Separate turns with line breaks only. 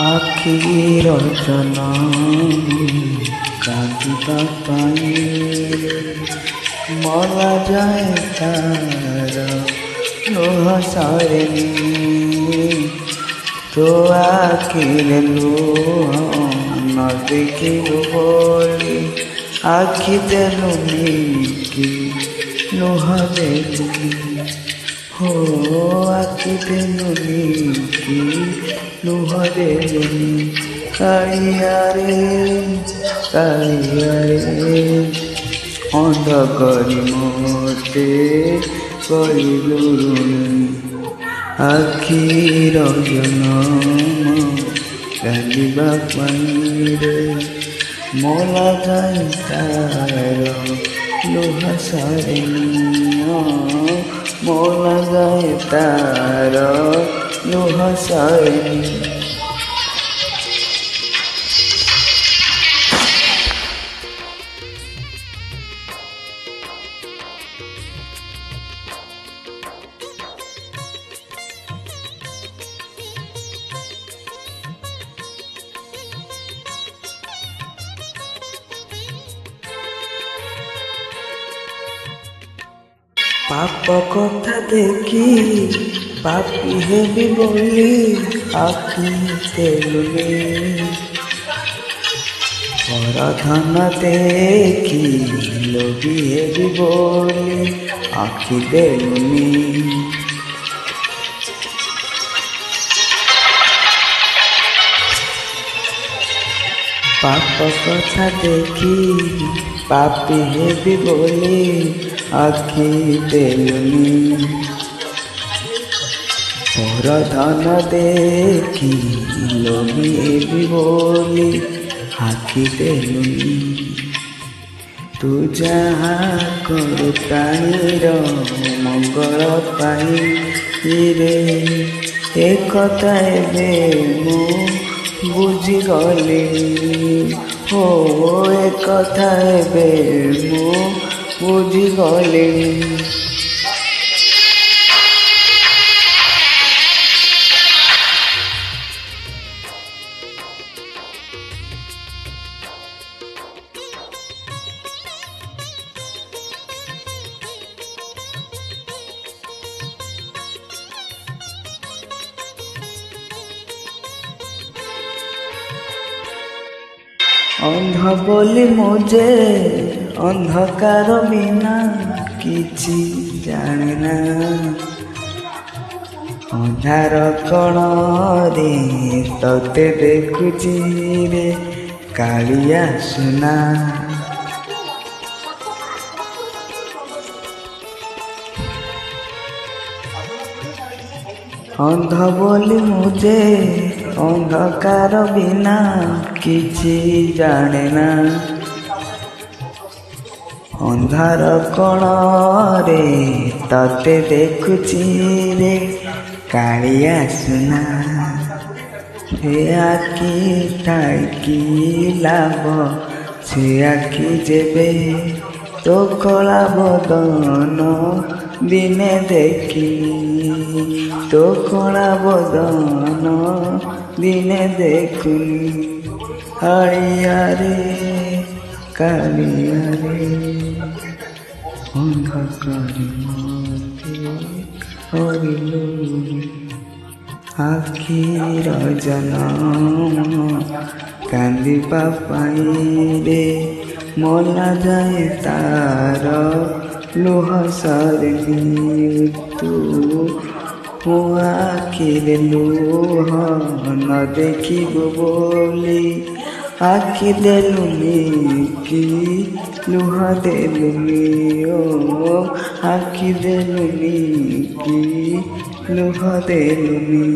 ଆଖିର ଯନ କାନ୍ଦିବା ପାଇଁ ମଲା ଯାଏ ତାର ଲୁହ ସରେନି ତୋ ଆଖିରେ ଲୁହ ନ ଦେଖିବୁ ବୋଲି ଆଖି ଦେଲୁନି କି ଲୁହ ଦେଲୁନି हो आखि देलुनी कि लुह देलुनी कालिया रे अंध करी मोते करिलुनी आखिर जनम कांदिबा पाई रे मोला जाए तार लुह सरेनी मोला जाए तार लुह सरेनी। पाप कथा देखी पापी हेबी बोली आखि देलुनी पराधन देखी लोभी हेबी बोली आखि देलुनी पाप कथा देखी पापी हेबी बोली आखि देलुनी पराधन देखी लोभी हेबी बोली आखि देलुनी तू जहाँ करू प्राणीर मंगल पाई रे एक कथा एबे मु बुझिगली हो एक कथा एबे मु बुझिगली। अंध बोली मुझे अंधकार बिना किछि जाने ना अंधार कण रे तते देखुची रे कालिया सुना अंध बोली मुझे अंधकार बिना किछि जाने ना अंधार कण रे तते देखुची रे कालिया सुना हे आखि ठाकी लाभ से आखि जेबे तो कला बदन दिने देखी तो कला बदन दिने देखुनी हरिया रे कालिया रे अंधकार मते हरिलुनी आखिर जनम कांदिबा पाई रे मोला जाए तार लुह सरेनी तू हो आखिरे लुह न देखिबु बोली आखि देलुनी कि लुह देलुनी ओ आखि देलुनी कि लुह देलुनी।